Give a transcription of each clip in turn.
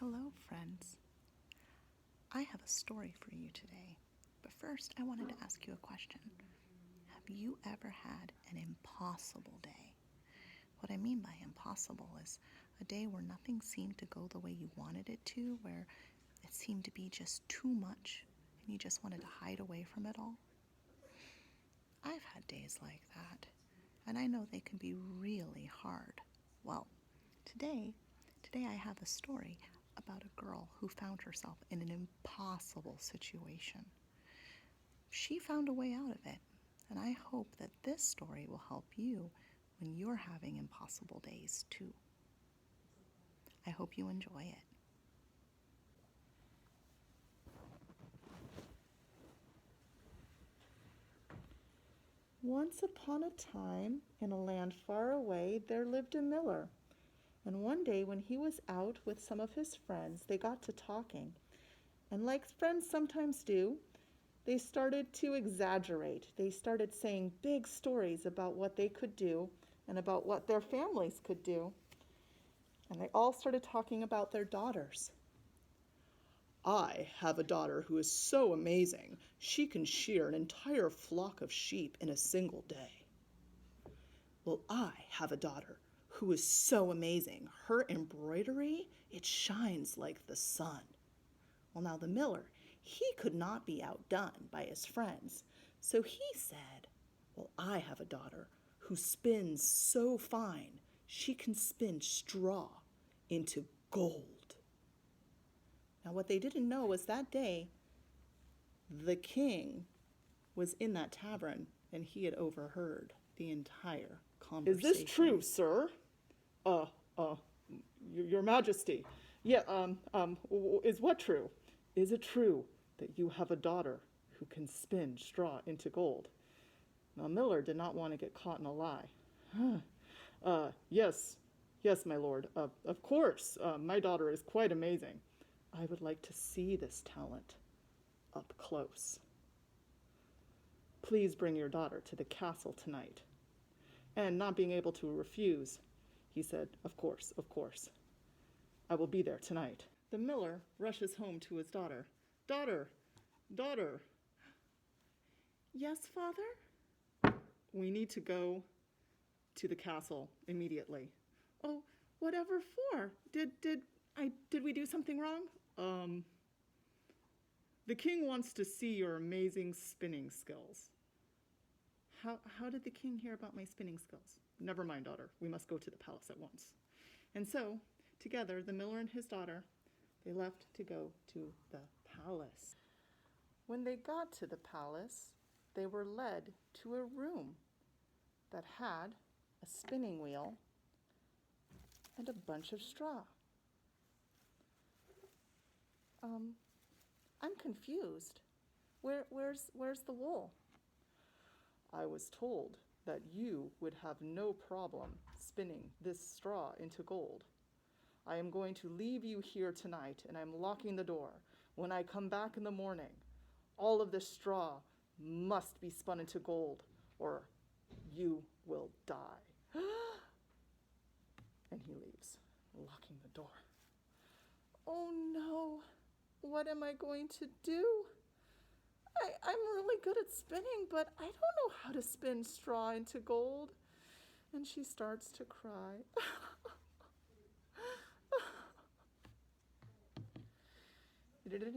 Hello, friends. I have a story for you today. But first, I wanted to ask you a question. Have you ever had an impossible day? What I mean by impossible is a day where nothing seemed to go the way you wanted it to, where it seemed to be just too much and you just wanted to hide away from it all. I've had days like that, and I know they can be really hard. Well, today I have a story about a girl who found herself in an impossible situation. She found a way out of it, and I hope that this story will help you when you're having impossible days too. I hope you enjoy it. Once upon a time, in a land far away, there lived a miller. And one day, when he was out with some of his friends, they got to talking. And like friends sometimes do, they started to exaggerate. They started saying big stories about what they could do and about what their families could do. And they all started talking about their daughters. I have a daughter who is so amazing, she can shear an entire flock of sheep in a single day. Well, I have a daughter who is so amazing, her embroidery, it shines like the sun. Well, now the miller, he could not be outdone by his friends, so he said, well, I have a daughter who spins so fine, she can spin straw into gold. Now, what they didn't know was that day, the king was in that tavern and he had overheard the entire conversation. Is this true, sir? Your Majesty. Yeah, is what true? Is it true that you have a daughter who can spin straw into gold? Now, Miller did not want to get caught in a lie. Yes, my lord. Of course, my daughter is quite amazing. I would like to see this talent up close. Please bring your daughter to the castle tonight. And not being able to refuse, he said, of course. I will be there tonight. The miller rushes home to his daughter. Daughter. Yes, father? We need to go to the castle immediately. Oh, whatever for? Did we do something wrong? The king wants to see your amazing spinning skills. How did the king hear about my spinning skills? Never mind, daughter. We must go to the palace at once. And so, together, the miller and his daughter, they left to go to the palace. When they got to the palace, they were led to a room that had a spinning wheel and a bunch of straw. I'm confused. Where's the wool? I was told that you would have no problem spinning this straw into gold. I am going to leave you here tonight, and I'm locking the door. When I come back in the morning, all of this straw must be spun into gold, or you will die. And he leaves, locking the door. Oh no, what am I going to do? I'm really good at spinning, but I don't know how to spin straw into gold. And she starts to cry.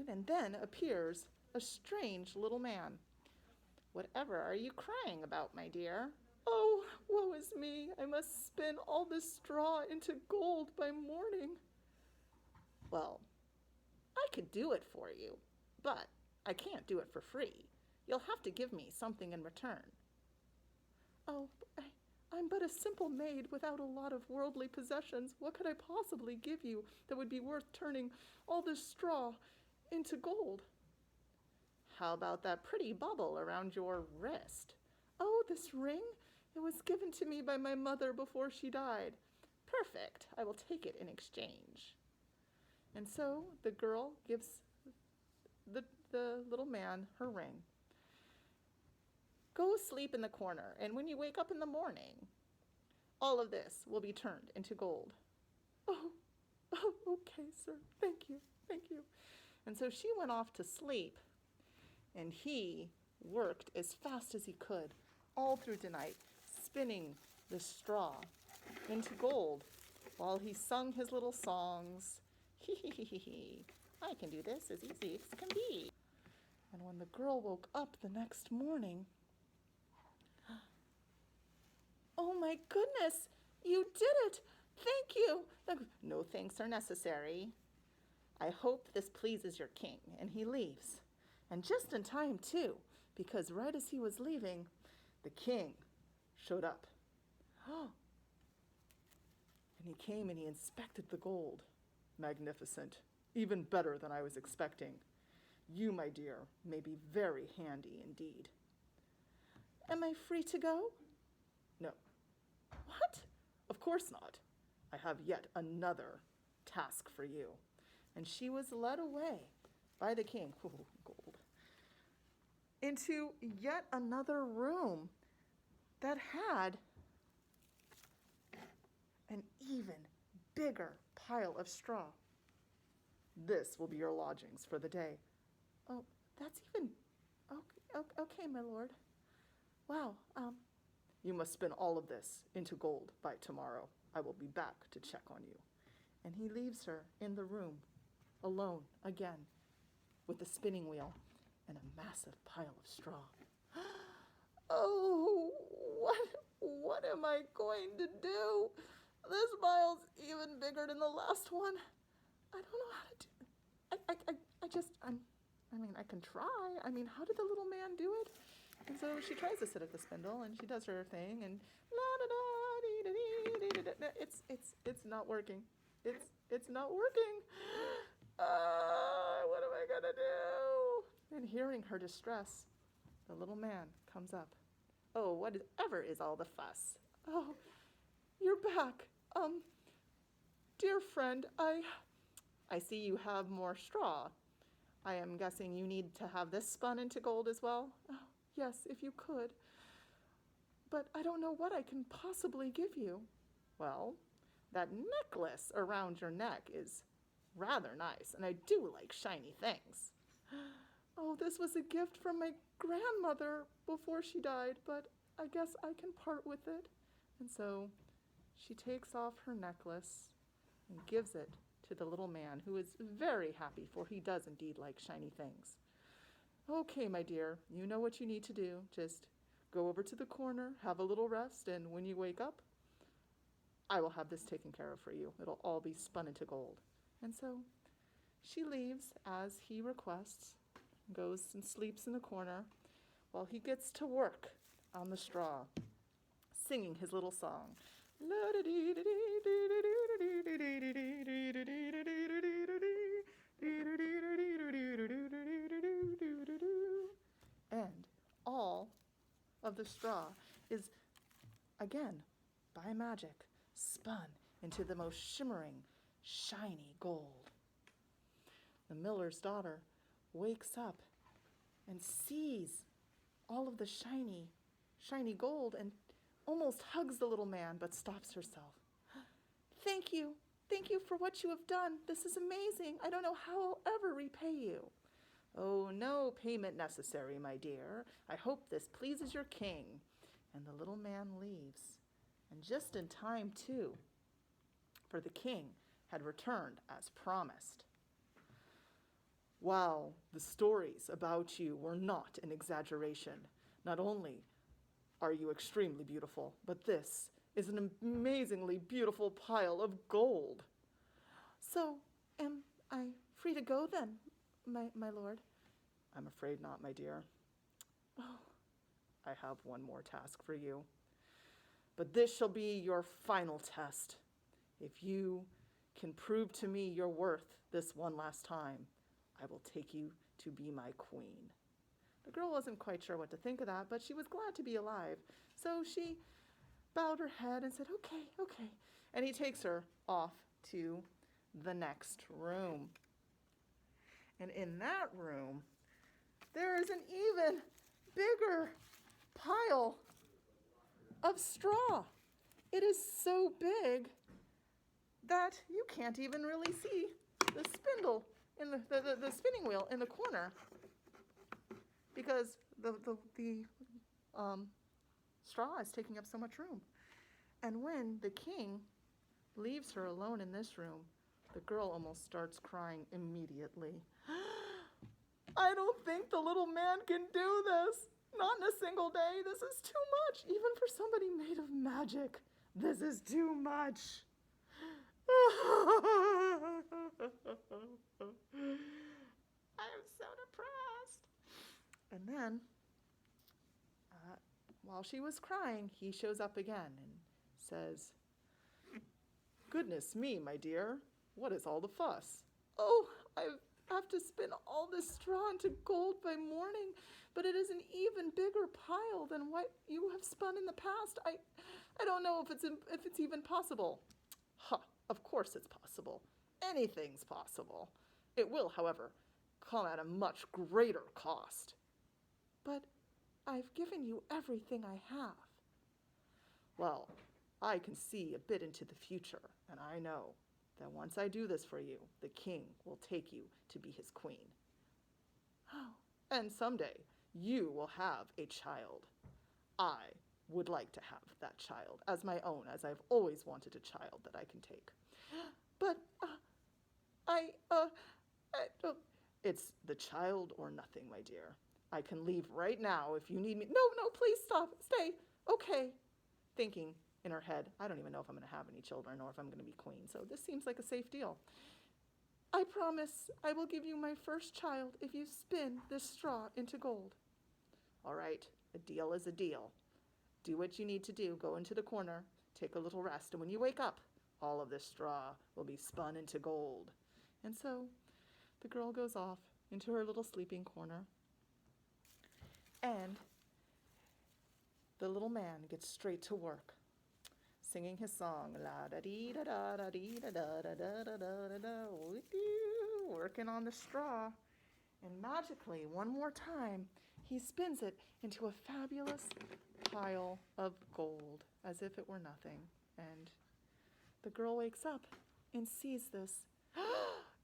And then appears a strange little man. Whatever are you crying about, my dear? Oh, woe is me. I must spin all this straw into gold by morning. Well, I could do it for you, but I can't do it for free. You'll have to give me something in return. Oh, I'm but a simple maid without a lot of worldly possessions. What could I possibly give you that would be worth turning all this straw into gold? How about that pretty bubble around your wrist? Oh, this ring? It was given to me by my mother before she died. Perfect. I will take it in exchange. And so the girl gives the little man her ring. Go sleep in the corner, and when you wake up in the morning, all of this will be turned into gold. Oh, Oh, okay, sir. Thank you. Thank you. And so she went off to sleep, and he worked as fast as he could all through the night, spinning the straw into gold while he sung his little songs. Hee hee hee hee hee. I can do this as easy as can be. And when the girl woke up the next morning, oh my goodness, you did it! Thank you! No thanks are necessary. I hope this pleases your king. And he leaves. And just in time, too, because right as he was leaving, the king showed up. And he came and he inspected the gold. Magnificent. Even better than I was expecting. You, my dear, may be very handy indeed. Am I free to go? No. What? Of course not. I have yet another task for you. And she was led away by the king, gold, into yet another room that had an even bigger pile of straw. This will be your lodgings for the day. Oh, that's even... Okay, my lord. Wow, You must spin all of this into gold by tomorrow. I will be back to check on you. And he leaves her in the room, alone again, with the spinning wheel and a massive pile of straw. Oh, what am I going to do? This pile's even bigger than the last one. I don't know how to do it. I can try. How did the little man do it? And so she tries to sit at the spindle, and she does her thing, and it's not working. It's not working. What am I gonna do? And hearing her distress, the little man comes up. Oh, whatever is all the fuss? Oh, you're back. Dear friend, I see you have more straw. I am guessing you need to have this spun into gold as well? Oh, yes, if you could. But I don't know what I can possibly give you. Well, that necklace around your neck is rather nice, and I do like shiny things. Oh, this was a gift from my grandmother before she died, but I guess I can part with it. And so she takes off her necklace and gives it to the little man, who is very happy, for he does indeed like shiny things. Okay, my dear, you know what you need to do. Just go over to the corner, have a little rest, and when you wake up, I will have this taken care of for you. It'll all be spun into gold. And so she leaves as he requests, goes and sleeps in the corner while he gets to work on the straw, singing his little song. And all of the straw is, again, by magic, spun into the most shimmering, shiny gold. The miller's daughter wakes up and sees all of the shiny gold and almost hugs the little man, but stops herself. Thank you for what you have done. This is amazing. I don't know how I'll ever repay you. Oh, no payment necessary, my dear. I hope this pleases your king. And the little man leaves. And just in time, too, for the king had returned as promised. Wow, the stories about you were not an exaggeration. Not only are you extremely beautiful, but this is an amazingly beautiful pile of gold. So, am I free to go then, my lord? I'm afraid not, my dear. Oh, I have one more task for you. But this shall be your final test. If you can prove to me your worth this one last time, I will take you to be my queen. The girl wasn't quite sure what to think of that, but she was glad to be alive. So she bowed her head and said, okay. And he takes her off to the next room. And in that room, there is an even bigger pile of straw. It is so big that that you can't even really see the spindle in the spinning wheel in the corner, because the straw is taking up so much room. And when the king leaves her alone in this room, the girl almost starts crying immediately. I don't think the little man can do this. Not in a single day. This is too much. Even for somebody made of magic, this is too much. I am so depressed. And then, while she was crying, he shows up again and says, "Goodness me, my dear, what is all the fuss?" "Oh, I have to spin all this straw into gold by morning, but it is an even bigger pile than what you have spun in the past. I don't know if it's even possible." "Ha, of course it's possible. Anything's possible. It will, however, come at a much greater cost." "But I've given you everything I have." "Well, I can see a bit into the future, and I know that once I do this for you, the king will take you to be his queen. Oh, and someday you will have a child. I would like to have that child as my own, as I've always wanted a child that I can take." "But it's the child or nothing, my dear. I can leave right now if you need me." No, please stop. Stay. Okay. Thinking in her head, I don't even know if I'm going to have any children or if I'm going to be queen, so this seems like a safe deal. "I promise I will give you my first child if you spin this straw into gold." "All right, a deal is a deal. Do what you need to do. Go into the corner, take a little rest, and when you wake up, all of this straw will be spun into gold." And so the girl goes off into her little sleeping corner, and the little man gets straight to work, singing his song, la da dee da da da dee da da da da da da da, working on the straw. And magically, one more time, he spins it into a fabulous pile of gold, as if it were nothing. And the girl wakes up and sees this,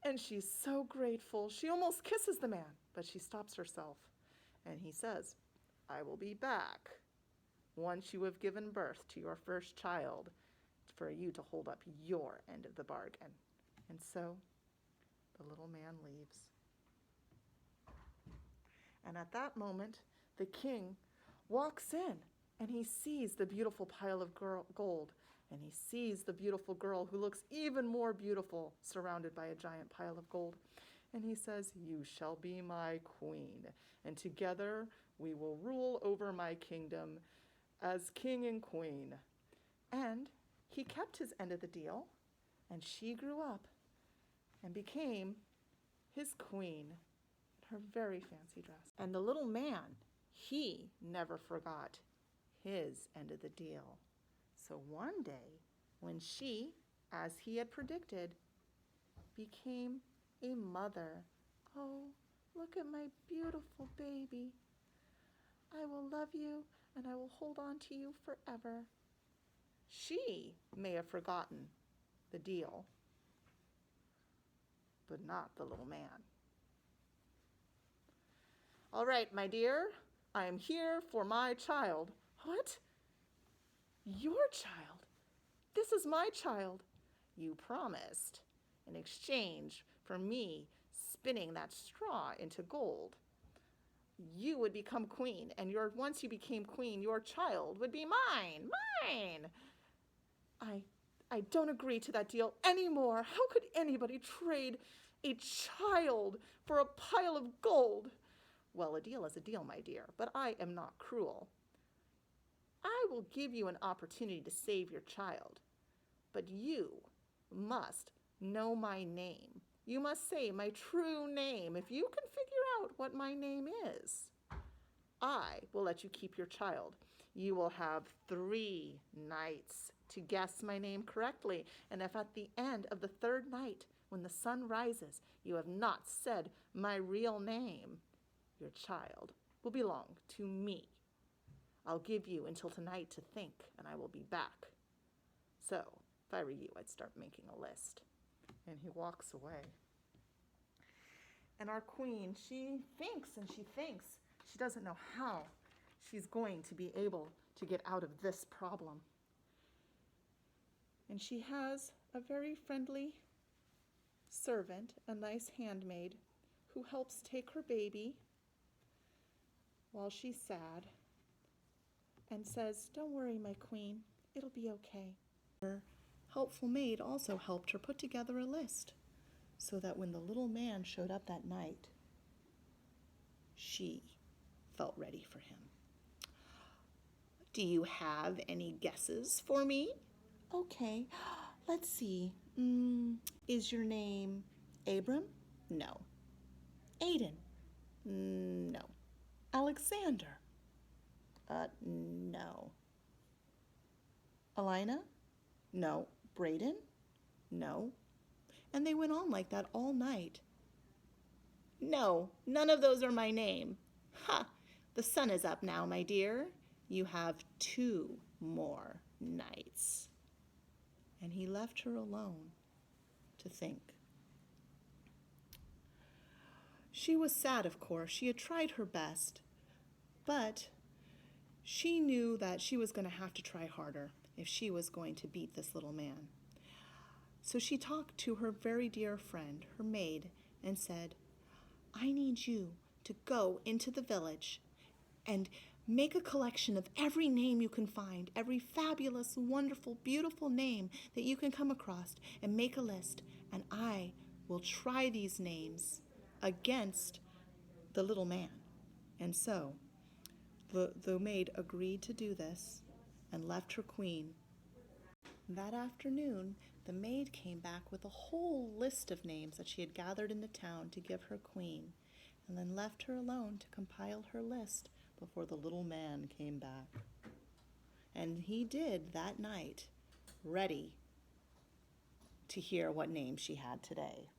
and she's so grateful. She almost kisses the man, but she stops herself. And he says, "I will be back once you have given birth to your first child for you to hold up your end of the bargain." And so the little man leaves. And at that moment, the king walks in, and he sees the beautiful pile of gold, and he sees the beautiful girl who looks even more beautiful, surrounded by a giant pile of gold. And he says, "You shall be my queen, and together we will rule over my kingdom as king and queen." And he kept his end of the deal, and she grew up and became his queen in her very fancy dress. And the little man, he never forgot his end of the deal. So one day, when she, as he had predicted, became a mother, "Oh, look at my beautiful baby. I will love you and I will hold on to you forever." She may have forgotten the deal, but not the little man. "All right, my dear, I am here for my child." "What? Your child? This is my child." "You promised, in exchange for me spinning that straw into gold, you would become queen, and once you became queen, your child would be mine. Mine!" I don't agree to that deal anymore. How could anybody trade a child for a pile of gold?" "Well, a deal is a deal, my dear, but I am not cruel. I will give you an opportunity to save your child, but you must know my name. You must say my true name. If you can figure out what my name is, I will let you keep your child. You will have 3 nights to guess my name correctly, and if at the end of the 3rd night, when the sun rises, you have not said my real name, your child will belong to me. I'll give you until tonight to think, and I will be back. So, If I were you, I'd start making a list. And he walks away. And our queen, she thinks and she thinks. She doesn't know how she's going to be able to get out of this problem. And she has a very friendly servant, a nice handmaid, who helps take her baby while she's sad and says, "Don't worry, my queen, it'll be okay." Her helpful maid also helped her put together a list so that when the little man showed up that night, she felt ready for him. Do you have any guesses for me? Okay, let's see. Is your name Abram? No. Aiden? No. Alexander? No. Alina? No. Braden? No. And they went on like that all night. No, none of those are my name. Ha! The sun is up now, my dear. You have 2 more nights. And he left her alone to think. She was sad, of course. She had tried her best, but she knew that she was going to have to try harder if she was going to beat this little man. So she talked to her very dear friend, her maid, and said, "I need you to go into the village and make a collection of every name you can find, every fabulous, wonderful, beautiful name that you can come across, and make a list, and I will try these names against the little man." And so the maid agreed to do this and left her queen. That afternoon, the maid came back with a whole list of names that she had gathered in the town to give her queen, and then left her alone to compile her list before the little man came back. And he did that night, ready to hear what name she had today.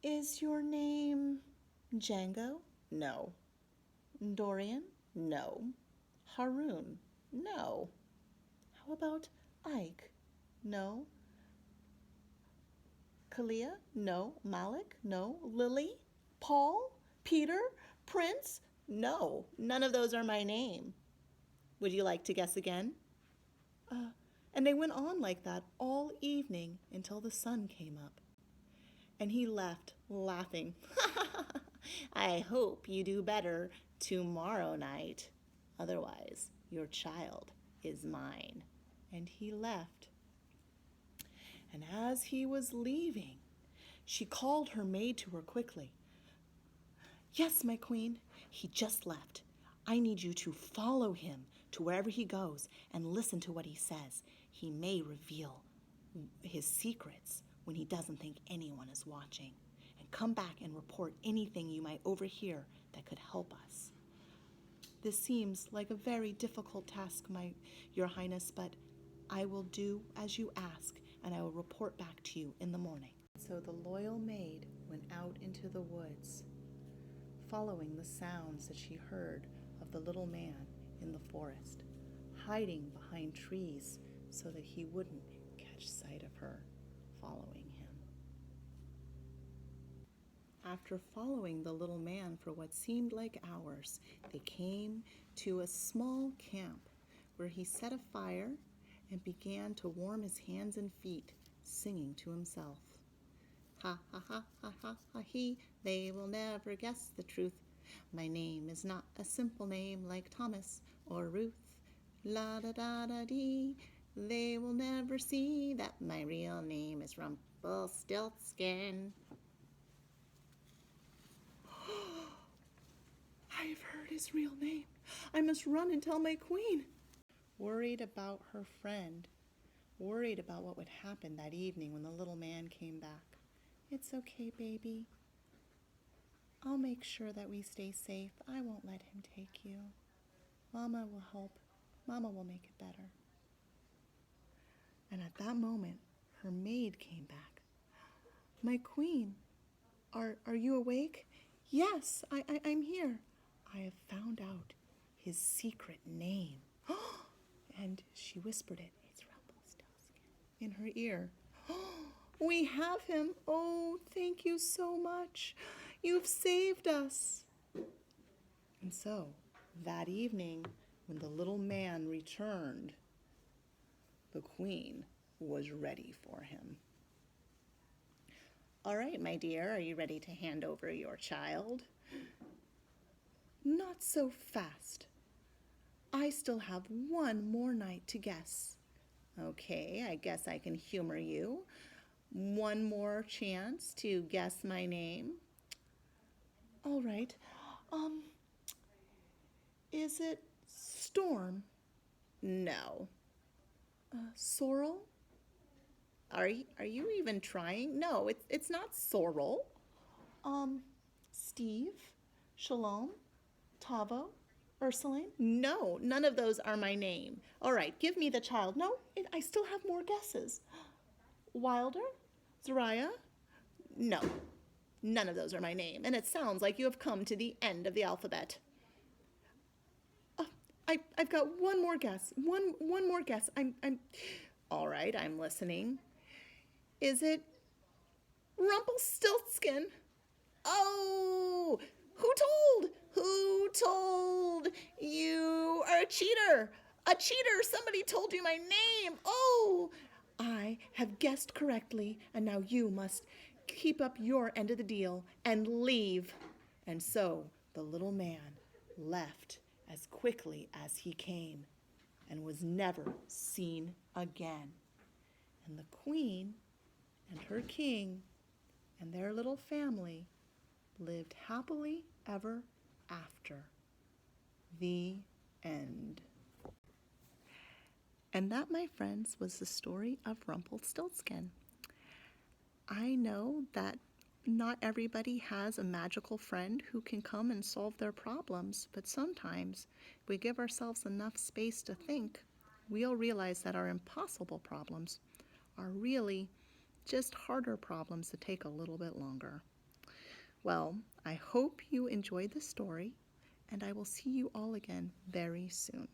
Is your name Django? No. Dorian? No. Haroon? No. How about Ike? No. Kalia? No. Malik? No. Lily? Paul? Peter? Prince? No. None of those are my name. Would you like to guess again? And they went on like that all evening until the sun came up. And he left, laughing. I hope you do better tomorrow night. Otherwise, your child is mine. And he left. And as he was leaving, she called her maid to her quickly. Yes, my queen, he just left. I need you to follow him to wherever he goes and listen to what he says. He may reveal his secrets when he doesn't think anyone is watching. And come back and report anything you might overhear that could help us. This seems like a very difficult task, your highness, but I will do as you ask, and I will report back to you in the morning. So the loyal maid went out into the woods, following the sounds that she heard of the little man in the forest, hiding behind trees so that he wouldn't catch sight of her following him. After following the little man for what seemed like hours, they came to a small camp where he set a fire and began to warm his hands and feet, singing to himself. Ha ha ha ha ha ha he, they will never guess the truth. My name is not a simple name like Thomas or Ruth. La da da da dee, they will never see that my real name is Rumpelstiltskin. I've heard his real name. I must run and tell my queen. Worried about her friend, worried about what would happen that evening when the little man came back. It's okay, baby. I'll make sure that we stay safe. I won't let him take you. Mama will help. Mama will make it better. And at that moment, her maid came back. My queen, are you awake? Yes, I'm here. I have found out his secret name. And she whispered it. It's Rumpelstiltskin. in her ear. "We have him! Oh, thank you so much! You've saved us!" And so, that evening, when the little man returned, the queen was ready for him. All right, my dear, are you ready to hand over your child? "Not so fast. I still have one more night to guess." Okay, I guess I can humor you. One more chance to guess my name. "All right. Is it Storm? No. Sorrel? Are you even trying? No, it's not Sorrel. Steve? Shalom? Tavo? Ursuline? No, none of those are my name. All right, give me the child. No, I still have more guesses. Wilder? Zariah? No, none of those are my name. And it sounds like you have come to the end of the alphabet. I've got one more guess. One more guess. I'm All right, I'm listening. Is it Rumpelstiltskin? Oh, who told? Who told? You are a cheater. A cheater. Somebody told you my name. Oh, I have guessed correctly, and now you must keep up your end of the deal and leave. And so the little man left as quickly as he came and was never seen again. And the queen and her king and their little family lived happily ever after. The end. and that, my friends, was the story of Rumpelstiltskin. I know that not everybody has a magical friend who can come and solve their problems, but sometimes if we give ourselves enough space to think, we'll realize that our impossible problems are really just harder problems that take a little bit longer. Well, I hope you enjoyed the story, and I will see you all again very soon.